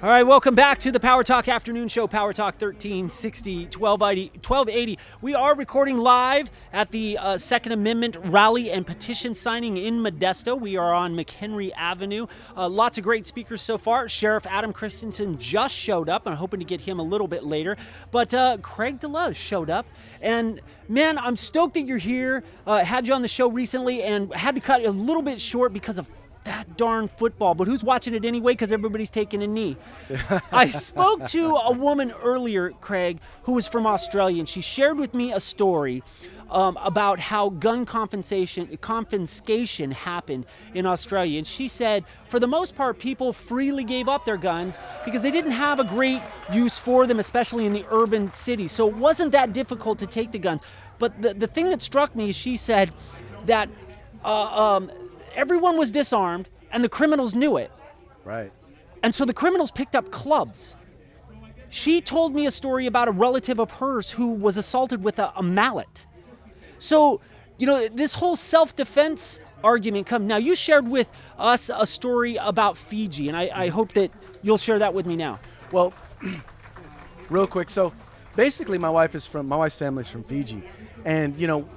All right, welcome back to the Power Talk Afternoon Show, Power Talk 1360, 1280. We are recording live at the Second Amendment rally and petition signing in Modesto. We are on McHenry Avenue. Lots of great speakers so far. Sheriff Adam Christensen just showed up. I'm hoping to get him a little bit later. But Craig DeLuz showed up. And man, I'm stoked that you're here. Had you on the show recently and had to cut it a little bit short because of that darn football, but who's watching it anyway because everybody's taking a knee. I spoke to a woman earlier, Craig, who was from Australia, and she shared with me a story about how gun confiscation happened in Australia. And she said, for the most part, people freely gave up their guns because they didn't have a great use for them, especially in the urban cities. So it wasn't that difficult to take the guns. But the thing that struck me is she said that everyone was disarmed, and the criminals knew it. Right. And so the criminals picked up clubs. She told me a story about a relative of hers who was assaulted with a mallet. So, you know, this whole self-defense argument comes. Now, you shared with us a story about Fiji, and I hope that you'll share that with me now. Well, real quick. So basically my wife's family's from Fiji. And, you know,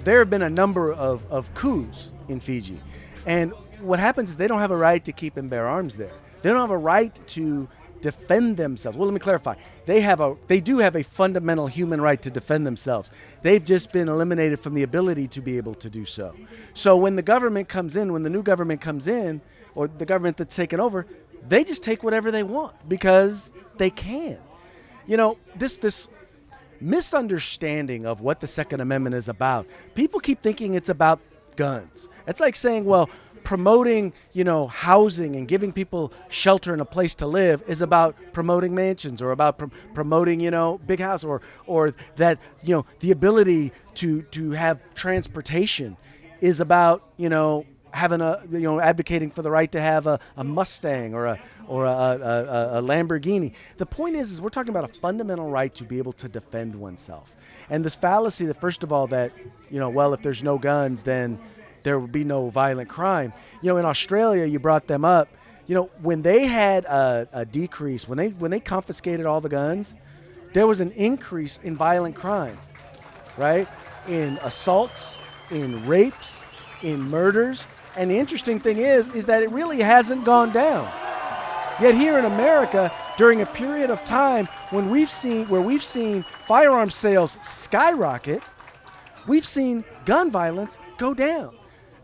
there have been a number of coups in Fiji. And what happens is they don't have a right to keep and bear arms there. They don't have a right to defend themselves. Well, let me clarify. They do have a fundamental human right to defend themselves. They've just been eliminated from the ability to be able to do so. So when the government comes in, when the new government comes in, or the government that's taken over, they just take whatever they want because they can. You know, this misunderstanding of what the Second Amendment is about. People keep thinking it's about guns. It's like saying, well, promoting, you know, housing and giving people shelter and a place to live is about promoting mansions or about promoting, you know, big house or that, you know, the ability to have transportation is about, you know, having advocating for the right to have a Mustang or a Lamborghini. The point is we're talking about a fundamental right to be able to defend oneself. And this fallacy that, first of all, that, you know, well, if there's no guns, then there will be no violent crime. You know, in Australia, you brought them up. You know, when they had a decrease, when they confiscated all the guns, there was an increase in violent crime, right? In assaults, in rapes, in murders. And the interesting thing is that it really hasn't gone down. Yet here in America, during a period of time when we've seen firearms sales skyrocket, we've seen gun violence go down.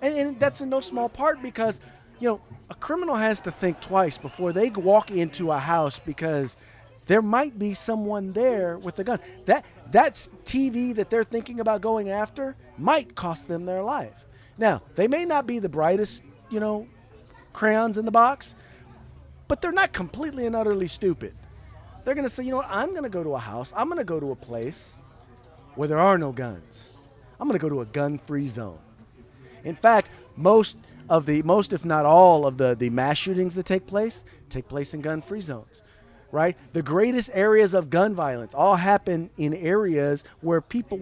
And that's in no small part because, you know, a criminal has to think twice before they walk into a house because there might be someone there with a gun. That's TV that they're thinking about going after might cost them their life. Now, they may not be the brightest, you know, crayons in the box, but they're not completely and utterly stupid. They're going to say, you know what, I'm going to go to a house. I'm going to go to a place where there are no guns. I'm going to go to a gun-free zone. In fact, most if not all of the mass shootings that take place in gun-free zones, right? The greatest areas of gun violence all happen in areas where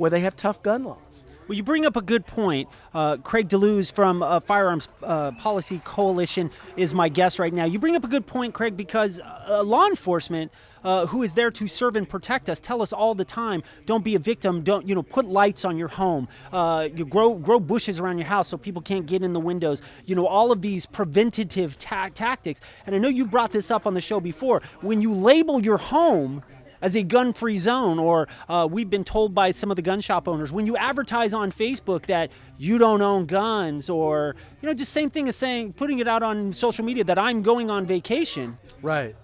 they have tough gun laws. Well, you bring up a good point. Craig DeLuz from Firearms Policy Coalition is my guest right now. You bring up a good point, Craig, because law enforcement, who is there to serve and protect us, tell us all the time, don't be a victim. Don't, you know, put lights on your home. You grow bushes around your house so people can't get in the windows. You know, all of these preventative tactics. And I know you brought this up on the show before. When you label your home as a gun-free zone, or we've been told by some of the gun shop owners, when you advertise on Facebook that you don't own guns, or, you know, just same thing as putting it out on social media that I'm going on vacation. Right.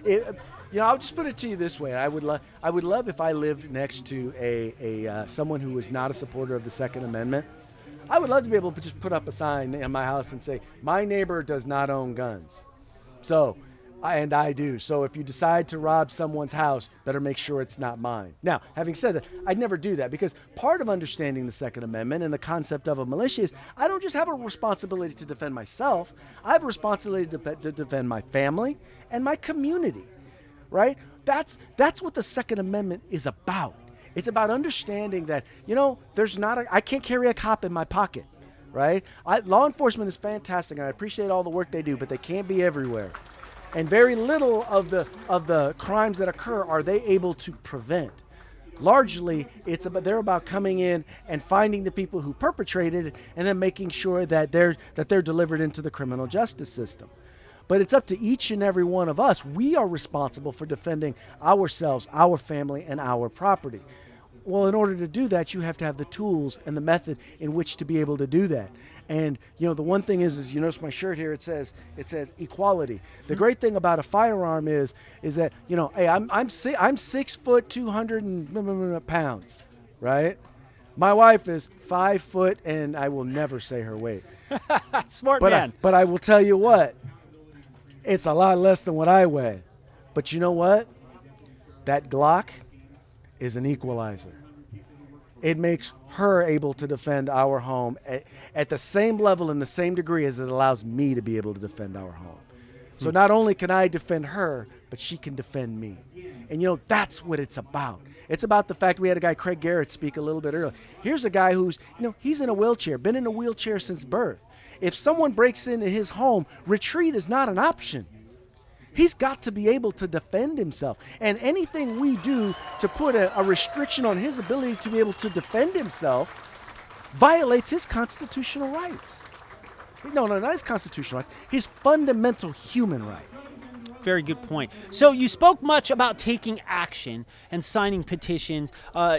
You know, I'll just put it to you this way. I would love if I lived next to a someone who was not a supporter of the Second Amendment. I would love to be able to just put up a sign in my house and say, my neighbor does not own guns. So, and I do. So if you decide to rob someone's house, better make sure it's not mine. Now, having said that, I'd never do that because part of understanding the Second Amendment and the concept of a militia is I don't just have a responsibility to defend myself. I have a responsibility to defend my family and my community, right? That's what the Second Amendment is about. It's about understanding that, you know, I can't carry a cop in my pocket, right? Law enforcement is fantastic, and I appreciate all the work they do, but they can't be everywhere. And very little of the crimes that occur are they able to prevent. Largely, they're about coming in and finding the people who perpetrated it, and then making sure that they're delivered into the criminal justice system. But it's up to each and every one of us. We are responsible for defending ourselves, our family, and our property. Well, in order to do that, you have to have the tools and the method in which to be able to do that. And the one thing is you notice my shirt here. It says equality. The great thing about a firearm is that hey, I'm 6 foot 200 pounds, right? My wife is 5 foot, and I will never say her weight. Smart man. But I will tell you what, it's a lot less than what I weigh. But you know what? That Glock is an equalizer. It makes her able to defend our home at the same level and the same degree as it allows me to be able to defend our home. So not only can I defend her, but she can defend me. And that's what it's about. It's about the fact we had a guy, Craig Garrett, speak a little bit earlier. Here's a guy who's, he's in a wheelchair, been in a wheelchair since birth. If someone breaks into his home, retreat is not an option. He's got to be able to defend himself. And anything we do to put a restriction on his ability to be able to defend himself violates his constitutional rights. No, not his constitutional rights, his fundamental human right. Very good point. So you spoke much about taking action and signing petitions.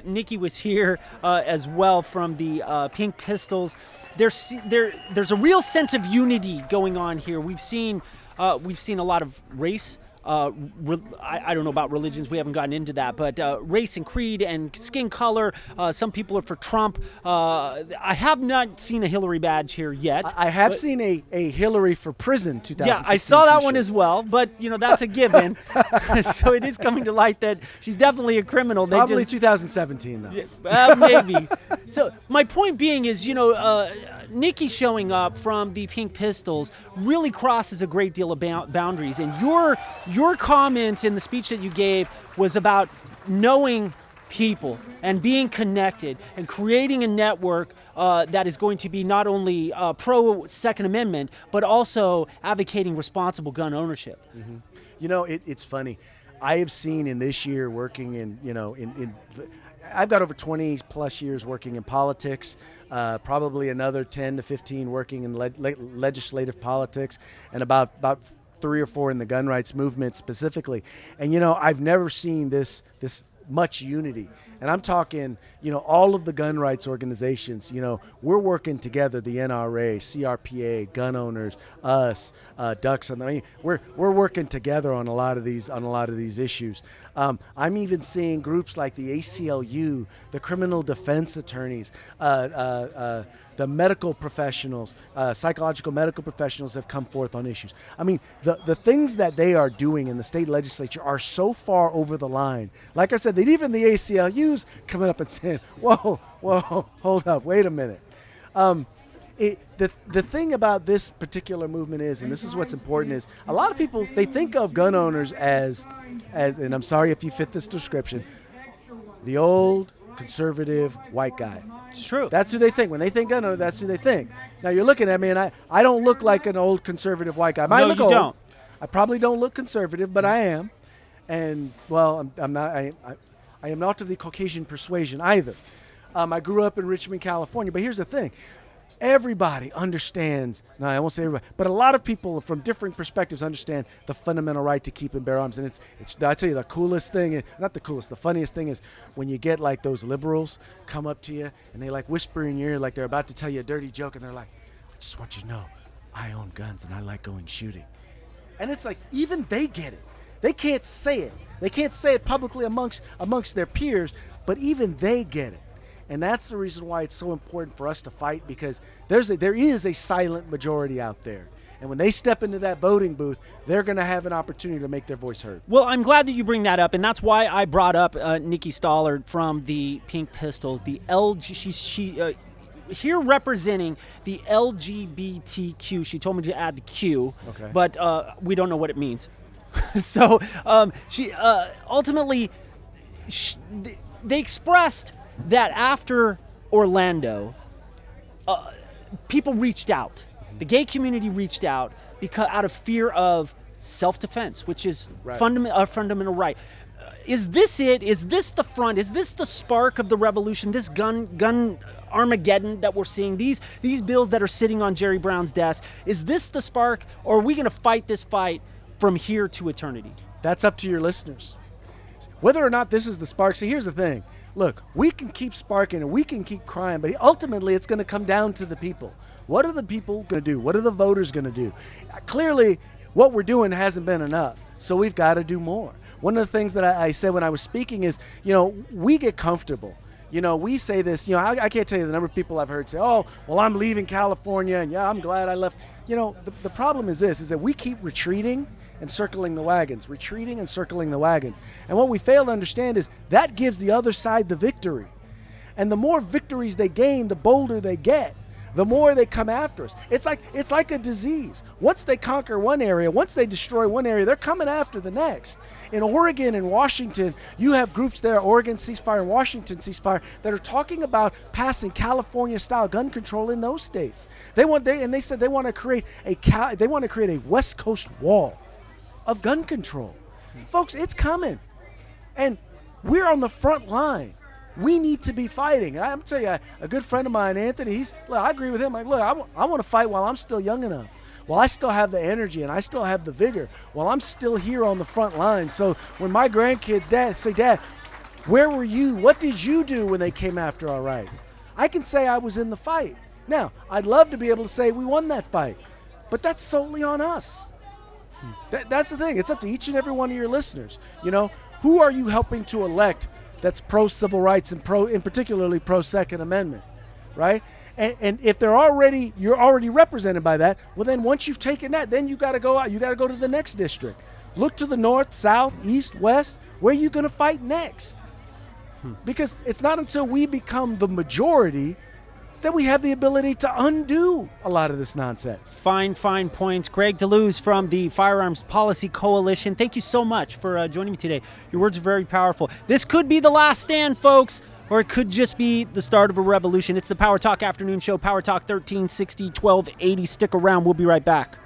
Nicki was here as well from the Pink Pistols. There's a real sense of unity going on here. We've seen a lot of race. I don't know about religions. We haven't gotten into that, but race and creed and skin color. Some people are for Trump. I have not seen a Hillary badge here yet. I have seen a Hillary for prison 2016 Yeah, I saw that t-shirt. one as well, but that's a given. So it is coming to light that she's definitely a criminal. Probably 2017 though. Maybe. So my point being is, Nicki showing up from the Pink Pistols really crosses a great deal of boundaries. And your comments in the speech that you gave was about knowing people and being connected and creating a network that is going to be not only pro Second Amendment, but also advocating responsible gun ownership. Mm-hmm. It's funny. I have seen in this year working in I've got over 20 plus years working in politics, probably another 10 to 15 working in legislative politics, and about 3 or 4 in the gun rights movement specifically. And I've never seen this much unity. And I'm talking, all of the gun rights organizations, we're working together, the NRA, CRPA, gun owners, us, Ducks. We're working together on a lot of these issues. I'm even seeing groups like the ACLU, the criminal defense attorneys, the medical professionals, psychological medical professionals have come forth on issues. The things that they are doing in the state legislature are so far over the line. Like I said, even the ACLU's coming up and saying, whoa, hold up, wait a minute. The thing about this particular movement is, and this is what's important, is a lot of people, they think of gun owners as, and I'm sorry if you fit this description, the old conservative white guy. It's true. That's who they think. When they think gun owner, that's who they think. Now you're looking at me, and I don't look like an old conservative white guy. No, you don't. I probably don't look conservative, but I am. And, well, I'm not. I am not of the Caucasian persuasion either. I grew up in Richmond, California. But here's the thing. Everybody understands, no, I won't say everybody, but a lot of people from different perspectives understand the fundamental right to keep and bear arms. And it's I tell you, the coolest thing, not the coolest, the funniest thing is when you get like those liberals come up to you and they like whisper in your ear like they're about to tell you a dirty joke, and they're like, I just want you to know, I own guns and I like going shooting. And it's like, even they get it. They can't say it. They can't say it publicly amongst their peers, but even they get it. And that's the reason why it's so important for us to fight, because there is a silent majority out there. And when they step into that voting booth, they're going to have an opportunity to make their voice heard. Well, I'm glad that you bring that up, and that's why I brought up Nicki Stollard from the Pink Pistols, the here representing the LGBTQ. She told me to add the Q, okay, but we don't know what it means. So she ultimately they expressed that after Orlando, people reached out. The gay community reached out because out of fear of self-defense, which is Right. a fundamental right. Is this it? Is this the front? Is this the spark of the revolution? This gun Armageddon that we're seeing? These bills that are sitting on Jerry Brown's desk. Is this the spark, or are we going to fight this fight from here to eternity? That's up to your listeners. Whether or not this is the spark. See, here's the thing. Look, we can keep sparking and we can keep crying, but ultimately it's going to come down to the people. What are the people going to do? What are the voters going to do? Clearly, what we're doing hasn't been enough, so we've got to do more. One of the things that I said when I was speaking is, we get comfortable. We say this, I can't tell you the number of people I've heard say, oh, well, I'm leaving California, and yeah, I'm glad I left. The problem is this, is that we keep retreating and circling the wagons, retreating and circling the wagons. And what we fail to understand is that gives the other side the victory. And the more victories they gain, the bolder they get. The more they come after us. It's like a disease. Once they conquer one area, once they destroy one area, they're coming after the next. In Oregon and Washington, you have groups there, Oregon ceasefire and Washington ceasefire, that are talking about passing California-style gun control in those states. They said they want to create a West Coast wall of gun control. Folks, it's coming. And we're on the front line. We need to be fighting. And I'm telling you, a good friend of mine, Anthony, I agree with him. I want to fight while I'm still young enough, while I still have the energy and I still have the vigor, while I'm still here on the front line. So when my grandkids say, Dad, where were you? What did you do when they came after our rights? I can say I was in the fight. Now, I'd love to be able to say we won that fight, but that's solely on us. That's the thing. It's up to each and every one of your listeners. Who are you helping to elect that's pro-civil rights and particularly pro-Second Amendment, right? And if you're already represented by that, well, then once you've taken that, then you got to go out. You got to go to the next district. Look to the north, south, east, west. Where are you going to fight next? Because it's not until we become the majority that we have the ability to undo a lot of this nonsense. Fine points. Greg DeLuz from the Firearms Policy Coalition. Thank you so much for joining me today. Your words are very powerful. This could be the last stand, folks, or it could just be the start of a revolution. It's the Power Talk Afternoon Show, Power Talk 1360, 1280. Stick around. We'll be right back.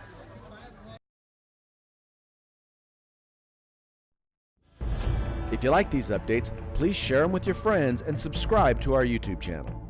If you like these updates, please share them with your friends and subscribe to our YouTube channel.